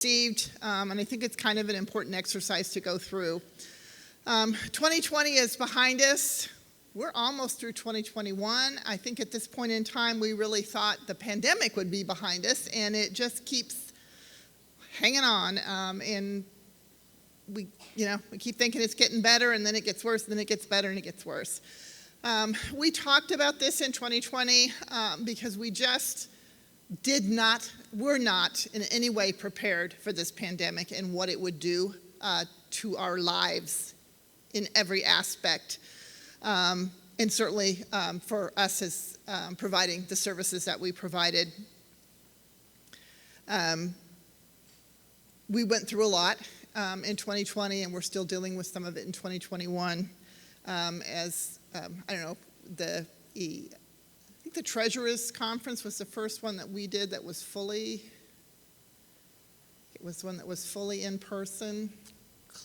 received, and I think it's kind of an important exercise to go through. 2020 is behind us. We're almost through 2021. I think at this point in time, we really thought the pandemic would be behind us, and it just keeps hanging on. And we keep thinking it's getting better, and then it gets worse, and then it gets better, and it gets worse. We talked about this in 2020 because we just were not in any way prepared for this pandemic and what it would do to our lives in every aspect. And certainly for us as providing the services that we provided. We went through a lot in 2020, and we're still dealing with some of it in 2021. I think the Treasurers Conference was the first one that we did that was fully in person.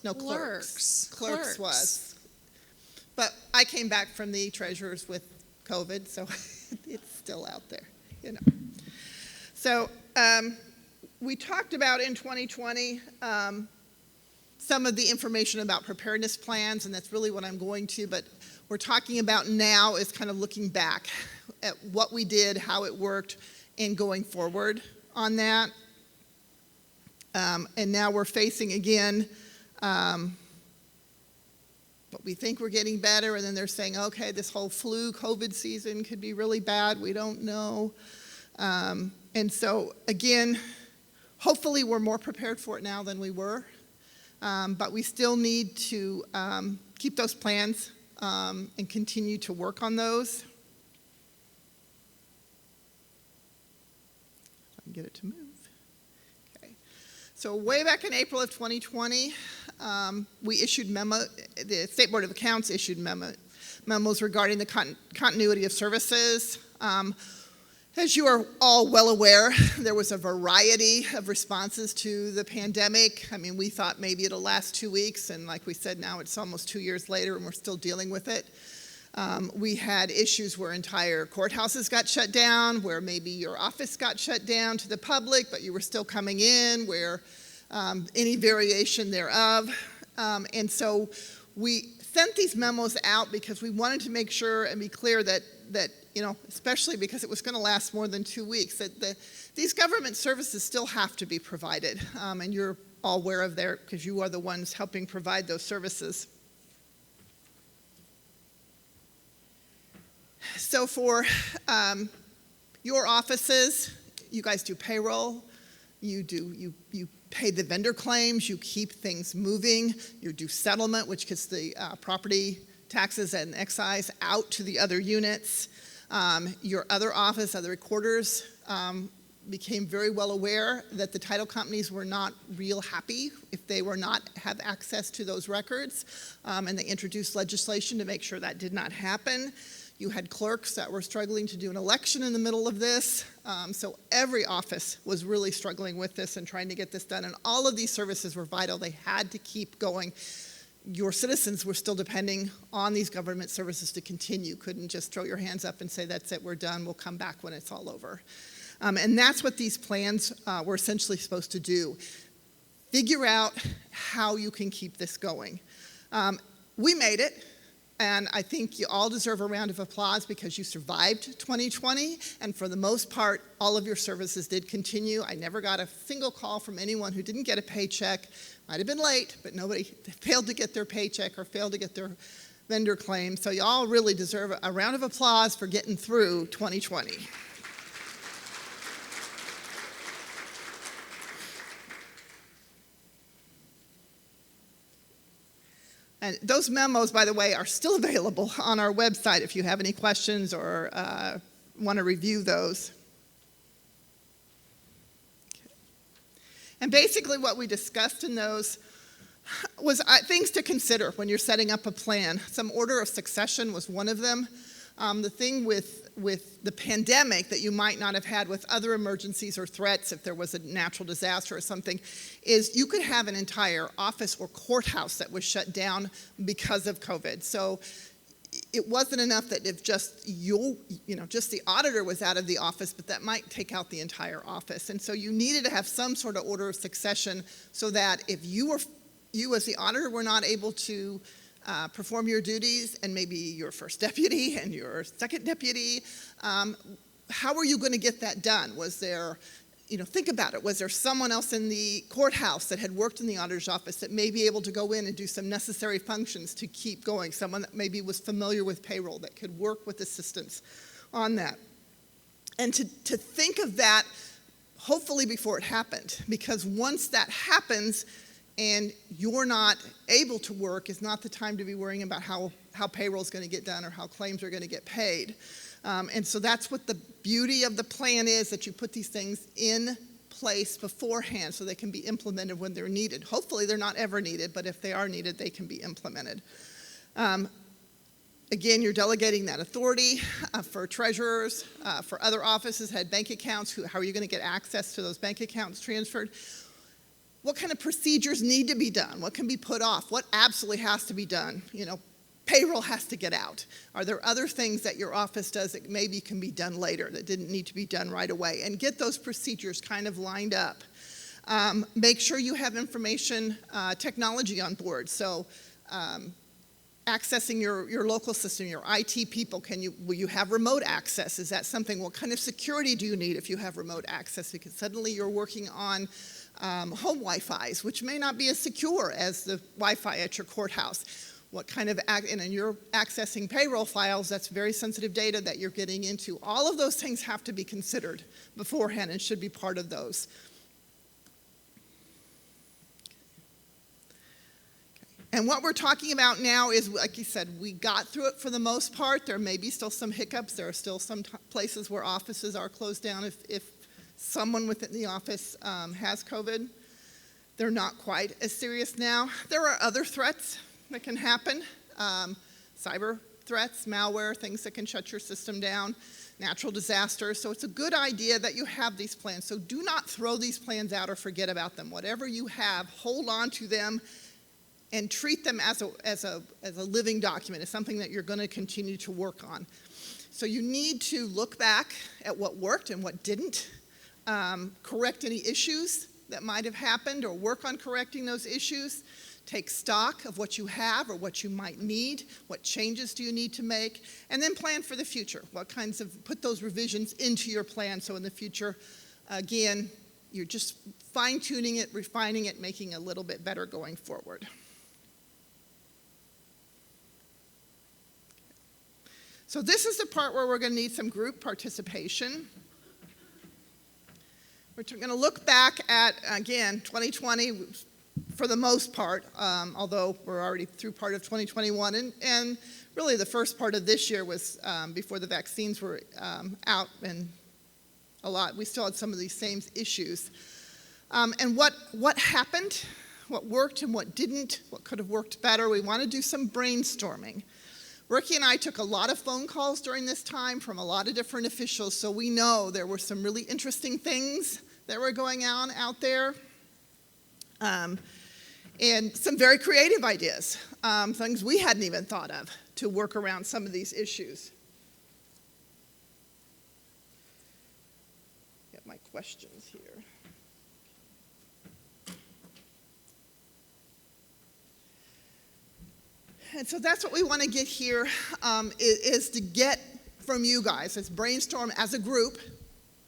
No, Clerks was. But I came back from the Treasurers with COVID, so it's still out there, So we talked about in 2020 some of the information about preparedness plans, and that's really what I'm going to, but we're talking about now is kind of looking back at what we did, how it worked, and going forward on that. And now we're facing again what we think we're getting better, and then they're saying, okay, this whole flu COVID season could be really bad. We don't know. And so again, hopefully we're more prepared for it now than we were. But we still need to keep those plans and continue to work on those. I can get it to move. Okay. So way back in April of 2020, we issued the State Board of Accounts issued memos regarding the continuity of services. As you are all well aware, there was a variety of responses to the pandemic. I mean, we thought maybe it'll last 2 weeks, and like we said, now it's almost 2 years later, and we're still dealing with it. We had issues where entire courthouses got shut down, where maybe your office got shut down to the public, but you were still coming in, where any variation thereof. And so we sent these memos out because we wanted to make sure and be clear that especially because it was going to last more than 2 weeks, that these government services still have to be provided. And you're all aware of that because you are the ones helping provide those services. So for your offices, you guys do payroll, you pay the vendor claims, you keep things moving, you do settlement, which gets the property taxes and excise out to the other units. Your other office, other recorders, became very well aware that the title companies were not real happy if they were not have access to those records, and they introduced legislation to make sure that did not happen. You had clerks that were struggling to do an election in the middle of this, so every office was really struggling with this and trying to get this done, and all of these services were vital. They had to keep going. Your citizens were still depending on these government services to continue. Couldn't just throw your hands up and say, that's it, we're done, we'll come back when it's all over. And that's what these plans were essentially supposed to do. Figure out how you can keep this going. We made it, and I think you all deserve a round of applause because you survived 2020, and for the most part, all of your services did continue. I never got a single call from anyone who didn't get a paycheck. Might have been late, but nobody failed to get their paycheck or failed to get their vendor claim. So you all really deserve a round of applause for getting through 2020. And those memos, by the way, are still available on our website if you have any questions or want to review those. And basically what we discussed in those was things to consider when you're setting up a plan. Some order of succession was one of them. The thing with the pandemic that you might not have had with other emergencies or threats if there was a natural disaster or something is you could have an entire office or courthouse that was shut down because of COVID. So it wasn't enough that if just just the auditor was out of the office, but that might take out the entire office. And so you needed to have some sort of order of succession so that if you as the auditor were not able to perform your duties, and maybe your first deputy and your second deputy, how were you going to get that done? Was there, think about it. Was there someone else in the courthouse that had worked in the auditor's office that may be able to go in and do some necessary functions to keep going? Someone that maybe was familiar with payroll that could work with assistants on that. And to think of that hopefully before it happened, because once that happens and you're not able to work, is not the time to be worrying about how payroll is going to get done or how claims are going to get paid. And so that's what the beauty of the plan is, that you put these things in place beforehand so they can be implemented when they're needed. Hopefully they're not ever needed, but if they are needed, they can be implemented. Again, you're delegating that authority for treasurers, for other offices, had bank accounts. How are you going to get access to those bank accounts transferred? What kind of procedures need to be done? What can be put off? What absolutely has to be done? Payroll has to get out. Are there other things that your office does that maybe can be done later that didn't need to be done right away? And get those procedures kind of lined up. Make sure you have information technology on board. So accessing your local system, your IT people, will you have remote access? Is that something? What kind of security do you need if you have remote access? Because suddenly you're working on home Wi-Fis, which may not be as secure as the Wi-Fi at your courthouse. What kind of, and you're accessing payroll files, that's very sensitive data that you're getting into. All of those things have to be considered beforehand and should be part of those. And what we're talking about now is, like you said, we got through it for the most part. There may be still some hiccups. There are still some places where offices are closed down if someone within the office has COVID. They're not quite as serious now. There are other threats that can happen, cyber threats, malware, things that can shut your system down, natural disasters. So it's a good idea that you have these plans. So do not throw these plans out or forget about them. Whatever you have, hold on to them and treat them as a living document, as something that you're going to continue to work on. So you need to look back at what worked and what didn't, correct any issues that might have happened or work on correcting those issues. Take stock of what you have or what you might need, what changes do you need to make, and then plan for the future. Put those revisions into your plan so in the future, again, you're just fine-tuning it, refining it, making it a little bit better going forward. So this is the part where we're going to need some group participation. We're going to look back at, again, 2020, for the most part, although we're already through part of 2021, and really the first part of this year was before the vaccines were out, and we still had some of these same issues. And what happened, what worked and what didn't, what could have worked better. We want to do some brainstorming. Ricky and I took a lot of phone calls during this time from a lot of different officials, so we know there were some really interesting things that were going on out there. And some very creative ideas, things we hadn't even thought of to work around some of these issues. Get my questions here. And so that's what we want to get here, is to get from you guys, let's brainstorm as a group.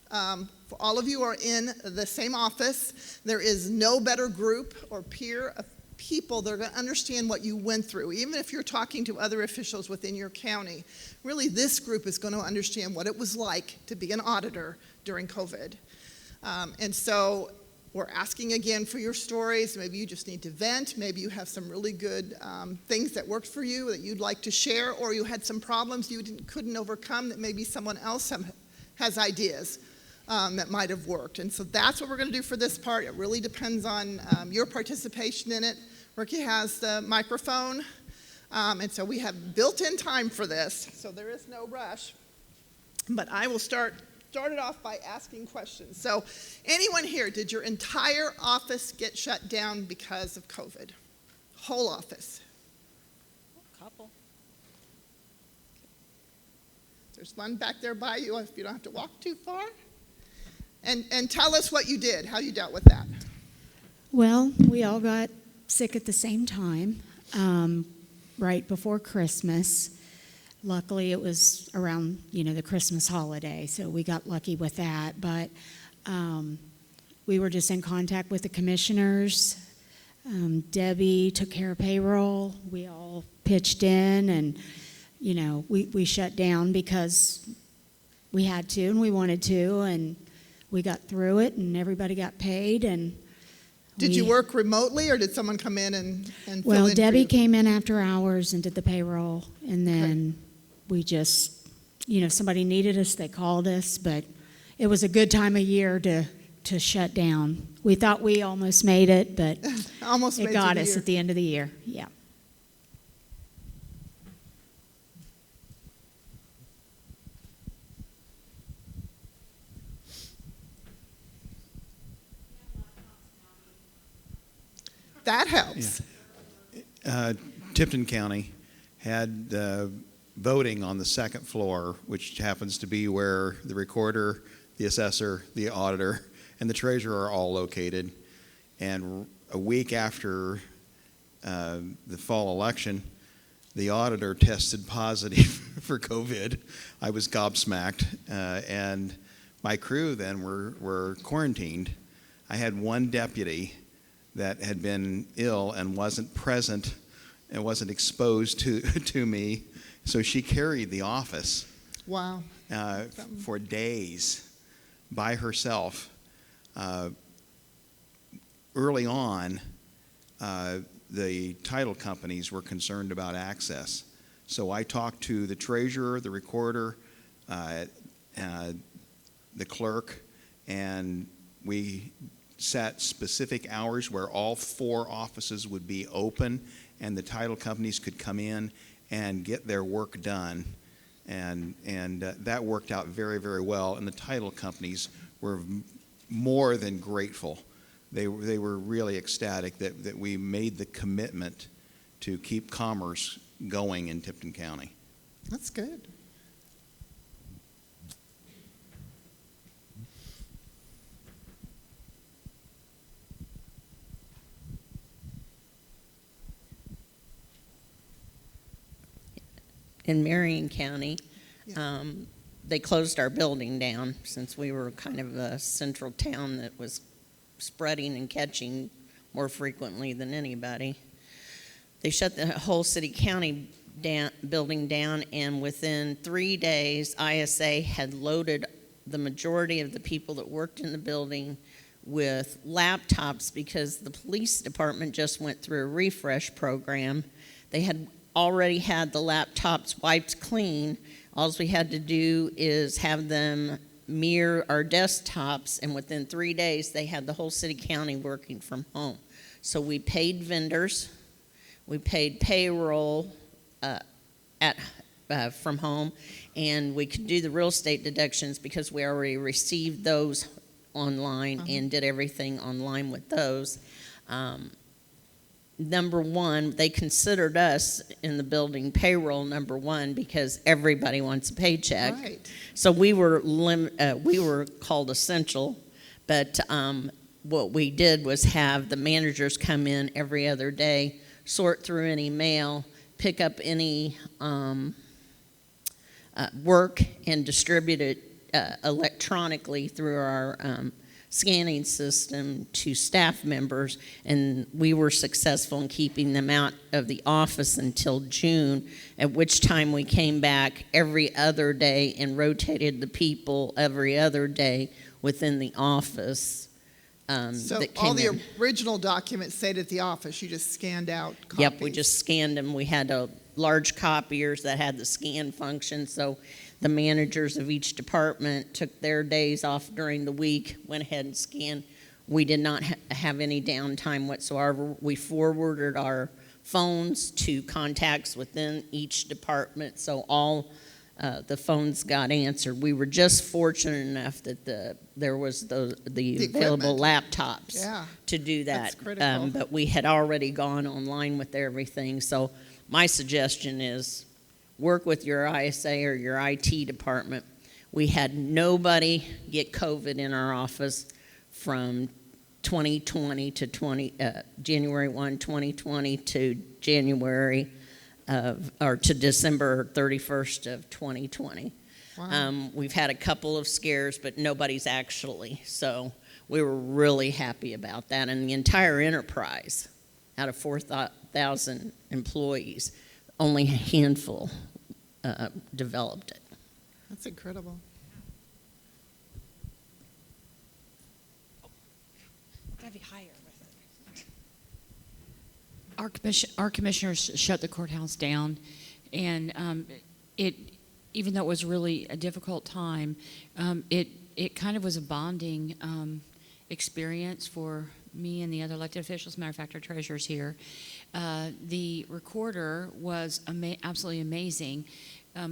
For all of you are in the same office. There is no better group or peer of people that are going to understand what you went through. Even if you're talking to other officials within your county, really this group is going to understand what it was like to be an auditor during COVID. And so we're asking again for your stories. Maybe you just need to vent. Maybe you have some really good things that worked for you that you'd like to share, or you had some problems you couldn't overcome that maybe someone else has ideas that might have worked. And so that's what we're going to do for this part. It really depends on your participation in it. Ricky has the microphone, and so we have built-in time for this, so there is no rush. But I will start it off by asking questions. So anyone here, did your entire office get shut down because of COVID? Whole office? Couple. There's one back there by you if you don't have to walk too far. And tell us what you did, how you dealt with that. Well, we all got sick at the same time, right before Christmas. Luckily, it was around, the Christmas holiday, so we got lucky with that. But we were just in contact with the commissioners. Debbie took care of payroll. We all pitched in, and, we shut down because we had to and we wanted to, and we got through it, and everybody got paid. And did you work remotely, or did someone come in and fill well, in Debbie for you? came in after hours and did the payroll, and then we just, somebody needed us, they called us, but it was a good time of year to shut down. We thought we almost made it, but Almost it made got through the us year. at the end of the year. Yeah. That helps. Tipton County had voting on the second floor, which happens to be where the recorder, the assessor, the auditor, and the treasurer are all located. And a week after the fall election, the auditor tested positive for COVID. I was gobsmacked, and my crew then were quarantined. I had one deputy that had been ill and wasn't present and wasn't exposed to me, so she carried the office. Wow. For days by herself. Early on, the title companies were concerned about access. So I talked to the treasurer, the recorder, the clerk, and we set specific hours where all 4 offices would be open and the title companies could come in and get their work done. And that worked out very, very well. And the title companies were more than grateful. They were really ecstatic that we made the commitment to keep commerce going in Tipton County. That's good. In Marion County, Yeah. they closed our building down since we were kind of a central town that was spreading and catching more frequently than anybody. They shut the whole city-county building down, and within 3 days, ISA had loaded the majority of the people that worked in the building with laptops because the police department just went through a refresh program. They had already had the laptops wiped clean. All we had to do is have them mirror our desktops, and within 3 days, they had the whole city-county working from home. So we paid vendors, we paid payroll from home, and we could do the real estate deductions because we already received those online and did everything online with those. Number one, they considered us in the building payroll number one because everybody wants a paycheck. Right. So we were called essential, but what we did was have the managers come in every other day, sort through any mail, pick up any work, and distribute it electronically through our scanning system to staff members, and we were successful in keeping them out of the office until June, at which time we came back every other day and rotated the people every other day within the office. So that all came the in. original documents stayed at the office. You just scanned out copies. Yep, we just scanned them. We had large copiers that had the scan function, so the managers of each department took their days off during the week, went ahead and scanned. We did not have any downtime whatsoever. We forwarded our phones to contacts within each department, so all the phones got answered. We were just fortunate enough that there was the available laptops to do that. That's critical. But we had already gone online with everything, so my suggestion is work with your ISA or your IT department. We had nobody get COVID in our office from 2020 to January 1, 2020 to January to December 31st of 2020. Wow. We've had a couple of scares, but nobody's actually. So we were really happy about that. And the entire enterprise, out of 4,000 employees, only a handful developed it. That's incredible. Gotta be higher with it. Our commissioners shut the courthouse down, and even though it was really a difficult time, it kind of was a bonding experience for me and the other elected officials. Matter of fact, our treasurer's here. The recorder was absolutely amazing.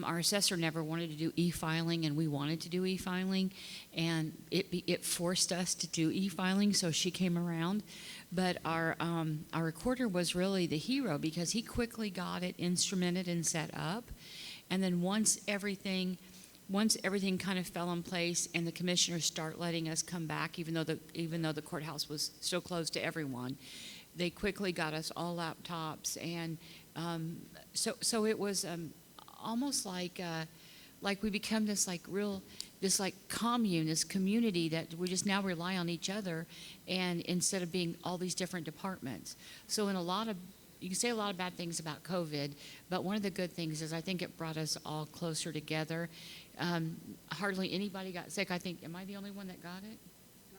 Our assessor never wanted to do e-filing, and we wanted to do e-filing, and it forced us to do e-filing, so she came around. But our recorder was really the hero because he quickly got it instrumented and set up, and then once everything kind of fell in place and the commissioners start letting us come back, even though the courthouse was still closed to everyone, they quickly got us all laptops, and so it was almost like we become this commune, this community that we just now rely on each other, and instead of being all these different departments. So you can say a lot of bad things about COVID, but one of the good things is I think it brought us all closer together. Hardly anybody got sick. I think, am I the only one that got it?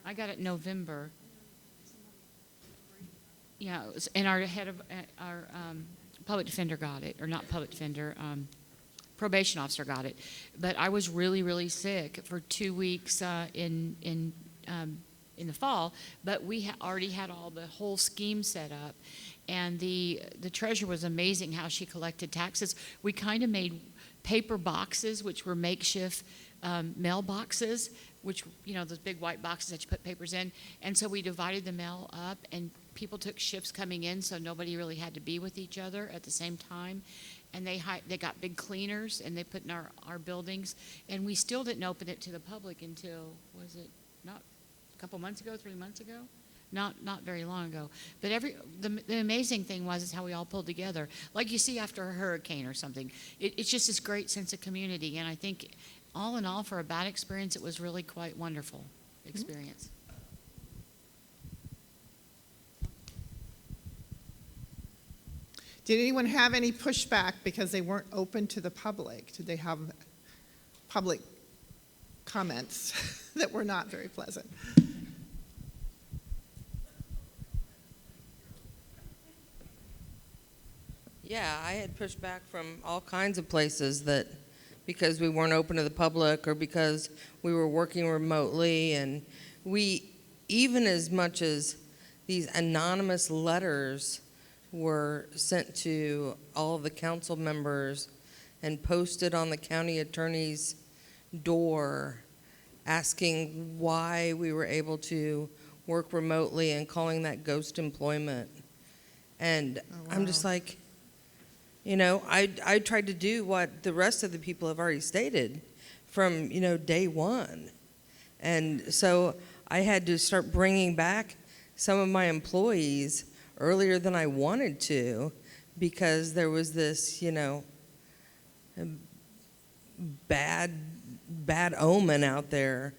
I got it in November. Yeah, and our head of our public defender got it, or not public defender, probation officer got it. But I was really, really sick for 2 weeks in the fall. But we already had all the whole scheme set up, and the treasurer was amazing how she collected taxes. We kind of made paper boxes, which were makeshift mailboxes, which, those big white boxes that you put papers in. And so we divided the mail up, and people took shifts coming in, so nobody really had to be with each other at the same time. And they got big cleaners, and they put in our buildings. And we still didn't open it to the public until, was it not a couple months ago, 3 months ago? Not very long ago. But the amazing thing is how we all pulled together. Like you see after a hurricane or something. It's just this great sense of community. And I think all in all, for a bad experience, it was really quite wonderful experience. Did anyone have any pushback because they weren't open to the public? Did they have public comments that were not very pleasant? Yeah, I had pushback from all kinds of places that because we weren't open to the public or because we were working remotely, and even as much as these anonymous letters were sent to all of the council members and posted on the county attorney's door asking why we were able to work remotely and calling that ghost employment. And I'm just like, I tried to do what the rest of the people have already stated from, day one. And so I had to start bringing back some of my employees earlier than I wanted to because there was this, bad omen out there.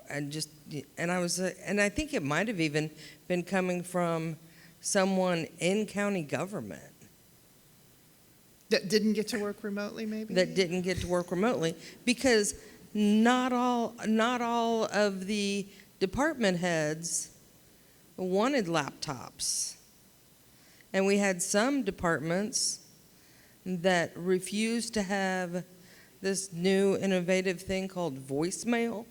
And I think it might have even been coming from someone in county government. That didn't get to work remotely, maybe? That didn't get to work remotely because not all of the department heads wanted laptops. And we had some departments that refused to have this new innovative thing called voicemail.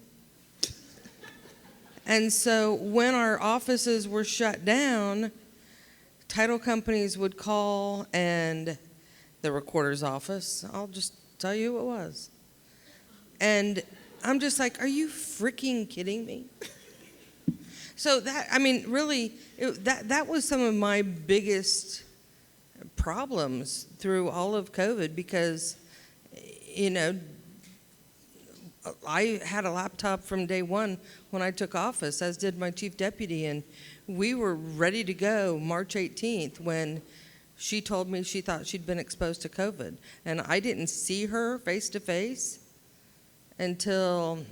And so when our offices were shut down, title companies would call, and the recorder's office, I'll just tell you who it was. And I'm just like, are you freaking kidding me? So that was some of my biggest problems through all of COVID because you know, I had a laptop from day one when I took office, as did my chief deputy, and we were ready to go March 18th when she told me she thought she'd been exposed to COVID. And I didn't see her face to face until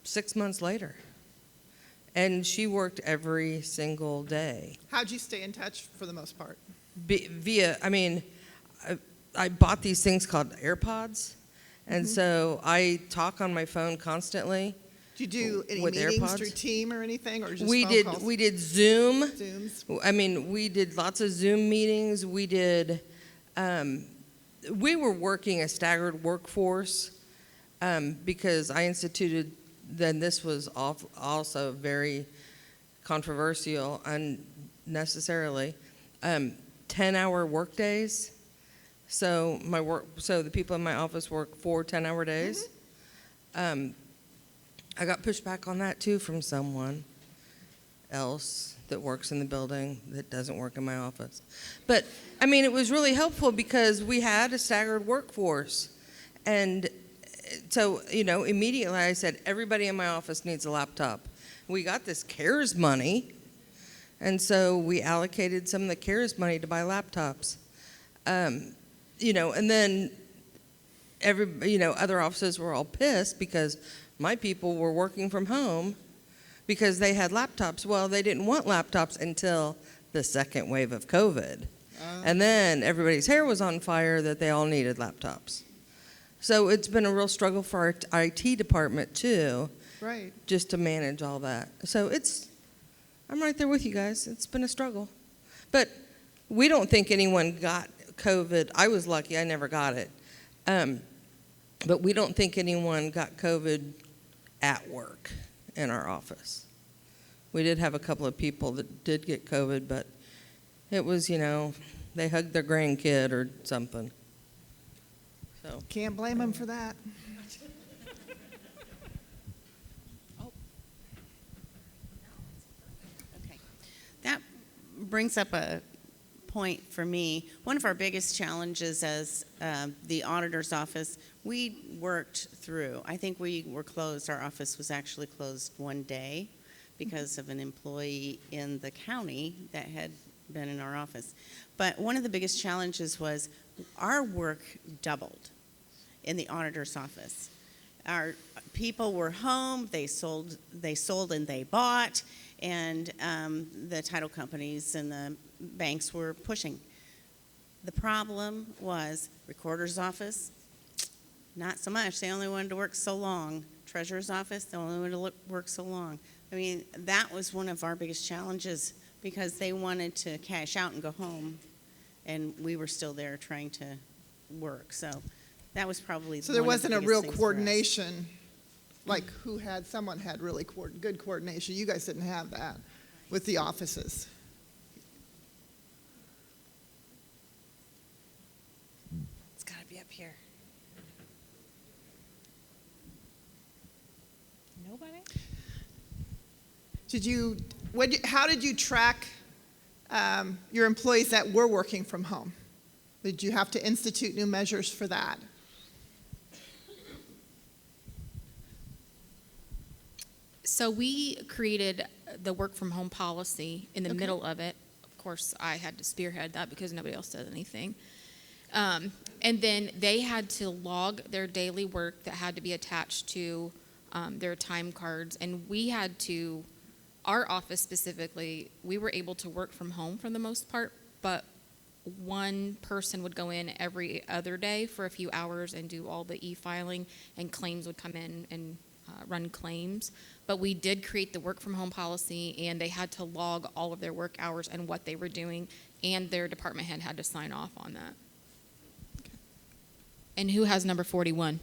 6 months later. And she worked every single day. How'd you stay in touch for the most part? I bought these things called AirPods. And so I talk on my phone constantly. Did you do any With meetings AirPods? through Team or anything, or just We phone did calls? we did Zoom. Zooms? We did lots of Zoom meetings. We did. We were working a staggered workforce because I instituted. Then this was also very controversial, unnecessarily. 10-hour work days. So the people in my office work 4 10-hour days. I got pushed back on that too from someone else that works in the building that doesn't work in my office. But it was really helpful because we had a staggered workforce. And so, immediately I said, everybody in my office needs a laptop. We got this CARES money, and so we allocated some of the CARES money to buy laptops. And then other offices were all pissed because my people were working from home because they had laptops. Well, they didn't want laptops until the second wave of COVID. And then everybody's hair was on fire that they all needed laptops. So it's been a real struggle for our IT department too, Right. just to manage all that. So I'm right there with you guys. It's been a struggle. But we don't think anyone got COVID. I was lucky, I never got it. But we don't think anyone got COVID at work in our office. We did have a couple of people that did get COVID, but it was, they hugged their grandkid or something. So Can't blame them for that. Okay. That brings up a point for me. One of our biggest challenges as the auditor's office, we worked through. I think we were closed. Our office was actually closed one day because of an employee in the county that had been in our office. But one of the biggest challenges was our work doubled in the auditor's office. Our people were home, they sold and they bought, and the title companies and the banks were pushing. The problem was recorder's office, not so much. They only wanted to work so long. Treasurer's office, they only wanted to work so long. That was one of our biggest challenges because they wanted to cash out and go home, and we were still there trying to work. So that was probably So there one of the wasn't a biggest real things for us. coordination, like someone had really good coordination. You guys didn't have that with the offices. It's got to be up here. Nobody? How did you track your employees that were working from home? Did you have to institute new measures for that? So we created the work from home policy in the Okay. middle of it. Of course, I had to spearhead that because nobody else does anything. And then they had to log their daily work that had to be attached to their time cards. And we had to, our office specifically, we were able to work from home for the most part, but one person would go in every other day for a few hours and do all the e-filing, and claims would come in and run claims. But we did create the work from home policy, and they had to log all of their work hours and what they were doing, and their department head had to sign off on that. And who has number 41?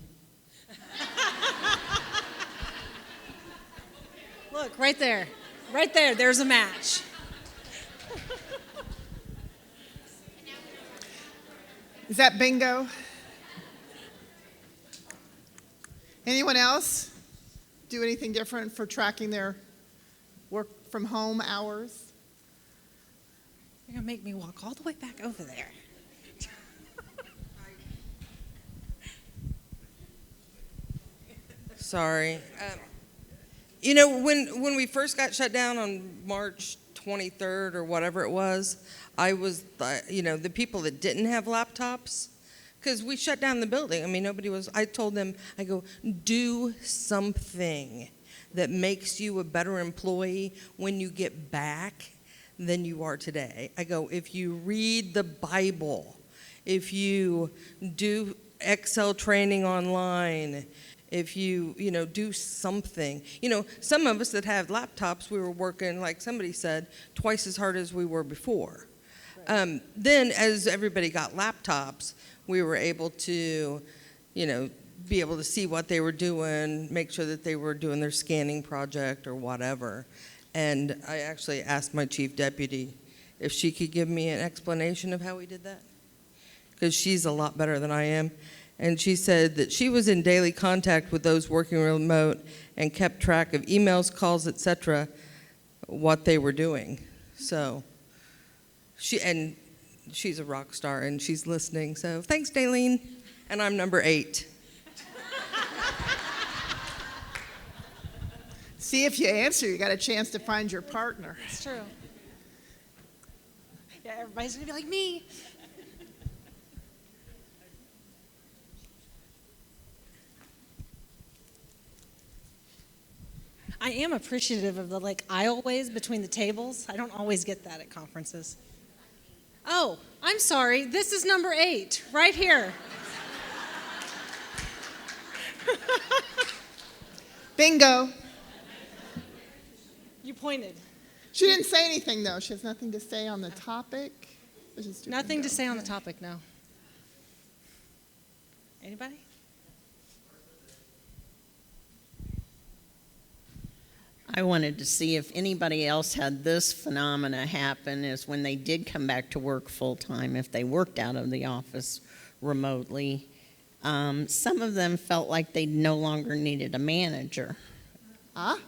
Look, right there. Right there. There's a match. Is that bingo? Anyone else do anything different for tracking their work from home hours? You're going to make me walk all the way back over there. Sorry. You know, when we first got shut down on March 23rd or whatever it was, I was, the people that didn't have laptops, because we shut down the building. I mean, nobody was, I told them, I go, do something that makes you a better employee when you get back than you are today. I go, if you read the Bible, if you do Excel training online, if you do something. Some of us that have laptops, we were working, like somebody said, twice as hard as we were before. Right. Then as everybody got laptops, we were able to, be able to see what they were doing, make sure that they were doing their scanning project or whatever. And I actually asked my chief deputy if she could give me an explanation of how we did that, because she's a lot better than I am. And she said that she was in daily contact with those working remote and kept track of emails, calls, etc., what they were doing. So she's a rock star and she's listening. So thanks, Daleen. And I'm number 8. See, if you answer, you got a chance to find your partner. It's true. Yeah, everybody's going to be like me. I am appreciative of the aisleways between the tables. I don't always get that at conferences. Oh, I'm sorry. This is number 8, right here. Bingo. You pointed. She didn't say anything, though. She has nothing to say on the topic. Let's just do Nothing bingo. to say on the topic, no. Anybody? I wanted to see if anybody else had this phenomena happen, is when they did come back to work full-time, if they worked out of the office remotely, some of them felt like they no longer needed a manager. Huh?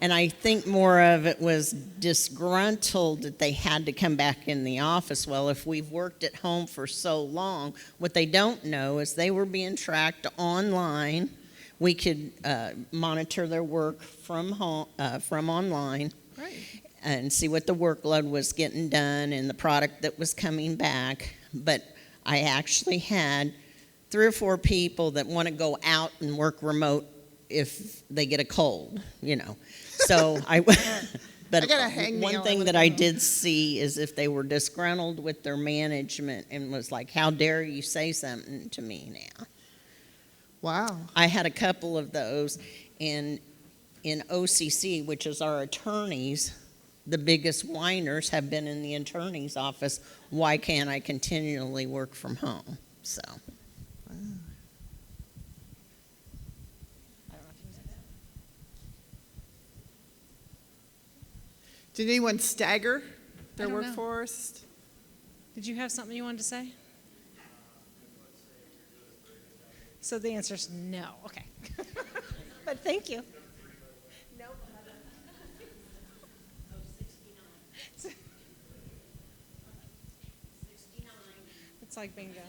And I think more of it was disgruntled that they had to come back in the office. Well, if we've worked at home for so long, what they don't know is they were being tracked online. We could monitor their work from home, from online, Right. and see what the workload was getting done and the product that was coming back. But I actually had 3 or 4 people that want to go out and work remote if they get a cold, So but I got a hangnail one on thing the that I phone. did see is if they were disgruntled with their management and was like, how dare you say something to me now? Wow. I had a couple of those, and in OCC, which is our attorneys, the biggest whiners have been in the attorney's office. Why can't I continually work from home? So. Did anyone stagger their I don't know. workforce? Did you have something you wanted to say? So the answer is no. Okay. But thank you. No. It's like bingo.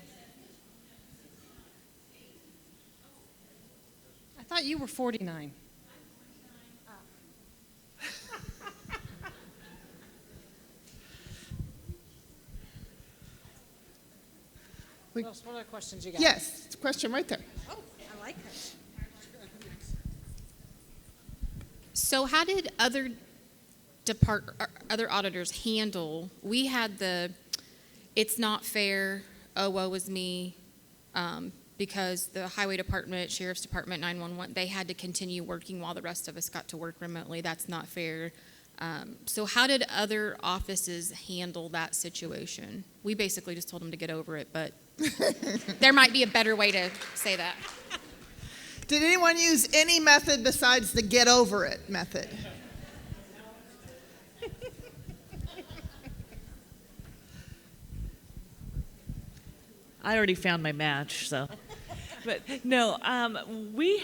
I thought you were 49. What other questions you got? Yes, it's a question right there. Oh, I like that. So how did other auditors handle? We had it's not fair, oh, woe is me, because the highway department, sheriff's department, 911, they had to continue working while the rest of us got to work remotely. That's not fair. So how did other offices handle that situation? We basically just told them to get over it, but there might be a better way to say that. Did anyone use any method besides the get over it method? I already found my match, so. But no, we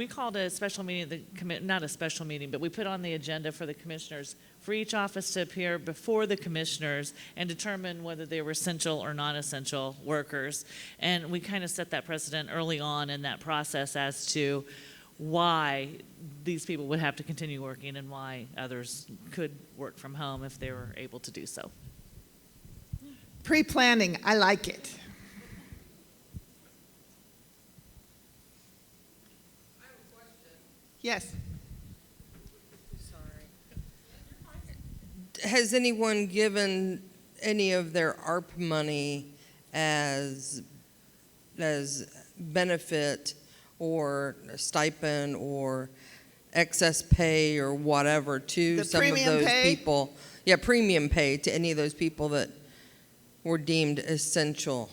called a special meeting, not a special meeting, but we put on the agenda for the commissioners for each office to appear before the commissioners and determine whether they were essential or non-essential workers. And we kind of set that precedent early on in that process as to why these people would have to continue working and why others could work from home if they were able to do so. Pre-planning, I like it. Yes. Has anyone given any of their ARP money as benefit or stipend or excess pay or whatever to The some of premium those pay? people? Yeah, premium pay to any of those people that were deemed essential.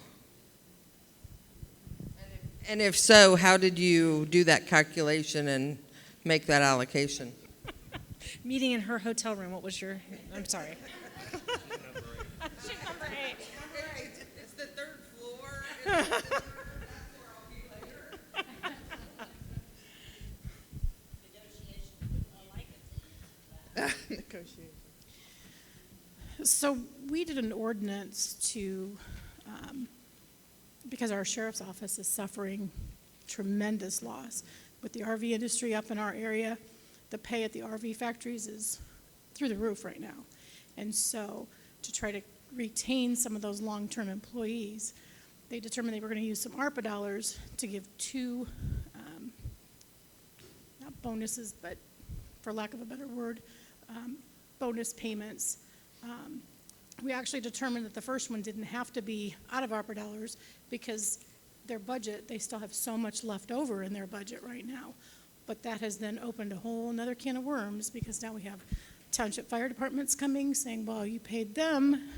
And if so, how did you do that calculation and make that allocation? Meeting in her hotel room. What was your? I'm sorry. Number 8. It's the third floor. Negotiation. So we did an ordinance to, because our sheriff's office is suffering tremendous loss with the RV industry up in our area. The pay at the RV factories is through the roof right now. And so to try to retain some of those long-term employees, they determined they were going to use some ARPA dollars to give 2, not bonuses, but for lack of a better word, bonus payments. We actually determined that the first one didn't have to be out of ARPA dollars because their budget, they still have so much left over in their budget right now. But that has then opened a whole another can of worms because now we have township fire departments coming saying, well, you paid them,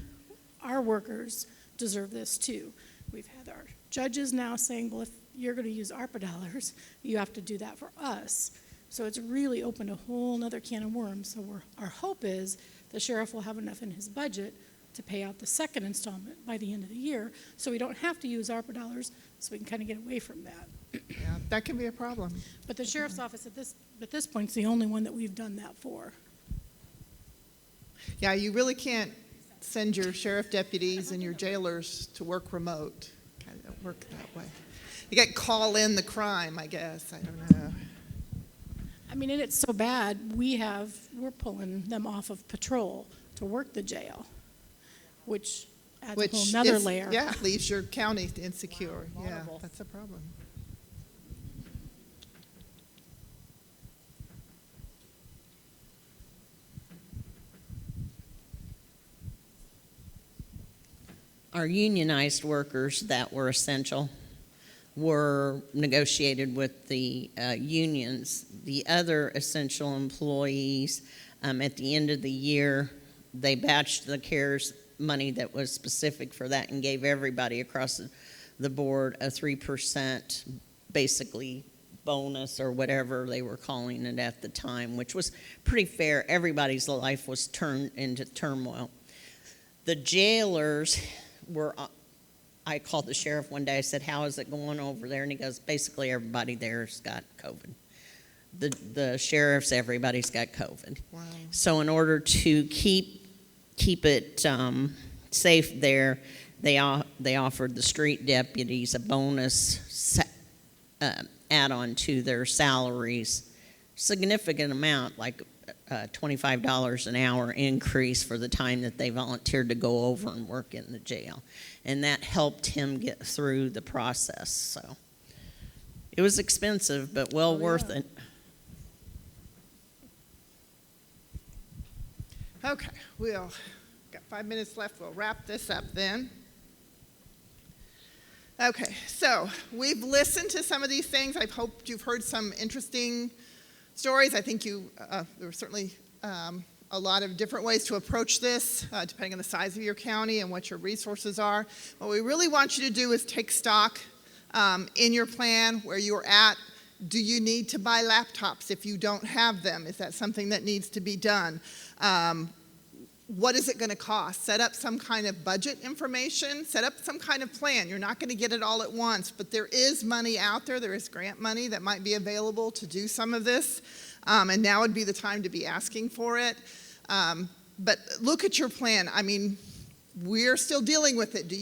our workers deserve this too. We've had our judges now saying, well, if you're going to use ARPA dollars, you have to do that for us. So it's really opened a whole other can of worms. So our hope is the sheriff will have enough in his budget to pay out the second installment by the end of the year, so we don't have to use ARPA dollars, so we can kind of get away from that. Yeah, that can be a problem. But the sheriff's office at this point is the only one that we've done that for. Yeah, you really can't send your sheriff deputies and your jailers to work remote. Kind of don't work that way. You got call in the crime, I guess. I don't know. I mean, and it's so bad, we're pulling them off of patrol to work the jail, which adds a whole nother is- layer. Yeah, leaves your county insecure. Yeah, Vulnerable. that's a problem. Our unionized workers that were essential were negotiated with the unions. The other essential employees, at the end of the year, they batched the CARES money that was specific for that and gave everybody across the board a 3% basically bonus or whatever they were calling it at the time, which was pretty fair. Everybody's life was turned into turmoil. The jailers were, I called the sheriff one day. I said, how is it going over there? And he goes, basically everybody there's got COVID. The sheriffs, everybody's got COVID. Wow. So in order to keep it safe there, they offered the street deputies a bonus add-on to their salaries, significant amount, like $25 an hour increase for the time that they volunteered to go over and work in the jail. And that helped him get through the process. So it was expensive, but well worth it. Okay, we'll got 5 minutes left. We'll wrap this up then. Okay, so we've listened to some of these things. I hope you've heard some interesting stories. I think there were certainly a lot of different ways to approach this, depending on the size of your county and what your resources are. What we really want you to do is take stock in your plan, where you're at. Do you need to buy laptops if you don't have them? Is that something that needs to be done? What is it going to cost? Set up some kind of budget information. Set up some kind of plan. You're not going to get it all at once, but there is money out there. There is grant money that might be available to do some of this, and now would be the time to be asking for it. But look at your plan. I mean, we're still dealing with it.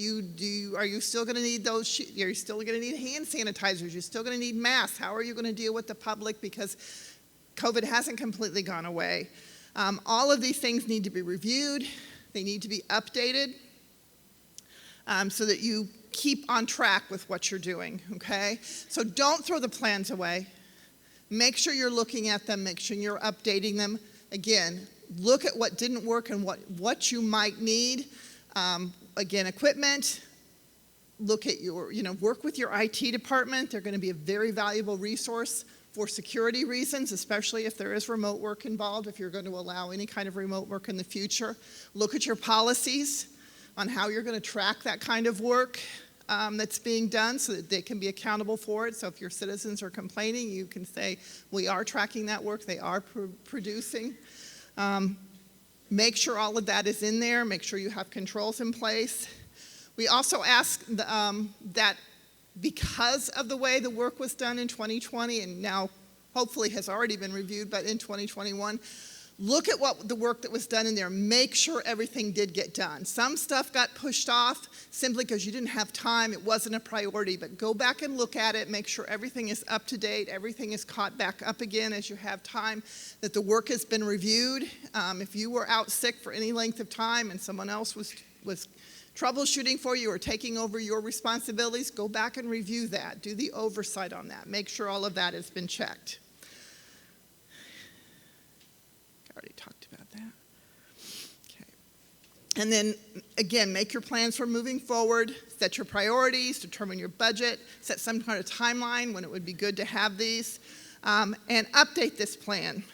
Are you still going to need those? Are you still going to need hand sanitizers? You're still going to need masks. How are you going to deal with the public because COVID hasn't completely gone away? All of these things need to be reviewed. They need to be updated so that you keep on track with what you're doing, okay? So don't throw the plans away. Make sure you're looking at them. Make sure you're updating them. Again, look at what didn't work and what you might need. Again, equipment. Look at work with your IT department. They're going to be a very valuable resource for security reasons, especially if there is remote work involved, if you're going to allow any kind of remote work in the future. Look at your policies on how you're going to track that kind of work that's being done so that they can be accountable for it. So if your citizens are complaining, you can say, we are tracking that work, they are producing. Make sure all of that is in there. Make sure you have controls in place. We also ask that because of the way the work was done in 2020 and now hopefully has already been reviewed, but in 2021, look at what the work that was done in there. Make sure everything did get done. Some stuff got pushed off simply because you didn't have time. It wasn't a priority, but go back and look at it. Make sure everything is up to date. Everything is caught back up again as you have time, that the work has been reviewed. If you were out sick for any length of time and someone else was troubleshooting for you or taking over your responsibilities, go back and review that. Do the oversight on that. Make sure all of that has been checked. I already talked about that. Okay. And then, again, make your plans for moving forward. Set your priorities. Determine your budget. Set some kind of timeline when it would be good to have these. And update this plan.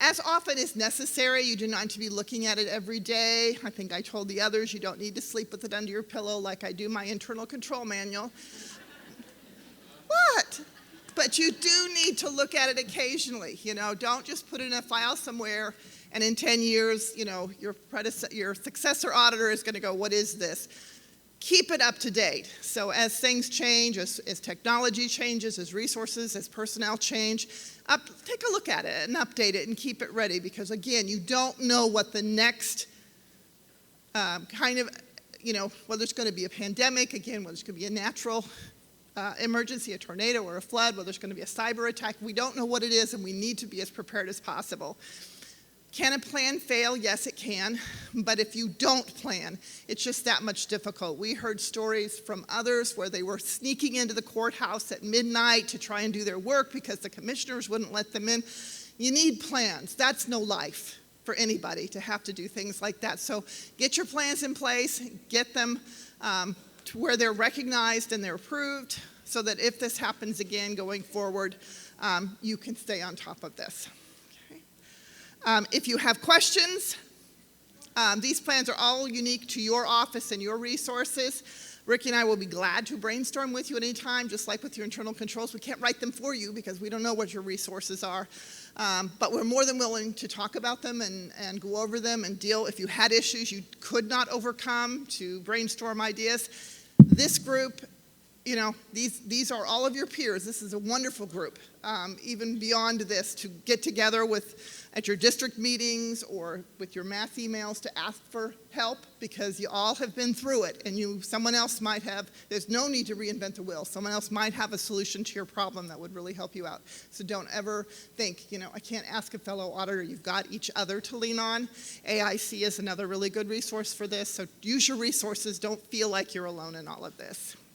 As often as necessary. You do not need to be looking at it every day. I think I told the others you don't need to sleep with it under your pillow like I do my internal control manual. What? But you do need to look at it occasionally. Don't just put it in a file somewhere and in 10 years, your successor auditor is going to go, what is this? Keep it up to date. So as things change, as technology changes, as resources, as personnel change, take a look at it and update it and keep it ready because, again, you don't know what the next whether it's going to be a pandemic, again, whether it's going to be a natural emergency, a tornado or a flood, whether there's going to be a cyber attack. We don't know what it is, and we need to be as prepared as possible. Can a plan fail? Yes, it can. But if you don't plan, it's just that much difficult. We heard stories from others where they were sneaking into the courthouse at midnight to try and do their work because the commissioners wouldn't let them in. You need plans. That's no life for anybody to have to do things like that. So get your plans in place, get them to where they're recognized and they're approved so that if this happens again going forward, you can stay on top of this. If you have questions, these plans are all unique to your office and your resources. Ricky and I will be glad to brainstorm with you at any time, just like with your internal controls. We can't write them for you because we don't know what your resources are. But we're more than willing to talk about them and go over them and deal. If you had issues you could not overcome, to brainstorm ideas. This group, these are all of your peers. This is a wonderful group, even beyond this, to get together at your district meetings or with your mass emails to ask for help because you all have been through it and someone else might have, there's no need to reinvent the wheel. Someone else might have a solution to your problem that would really help you out. So don't ever think, I can't ask a fellow auditor. You've got each other to lean on. AIC is another really good resource for this. So use your resources. Don't feel like you're alone in all of this.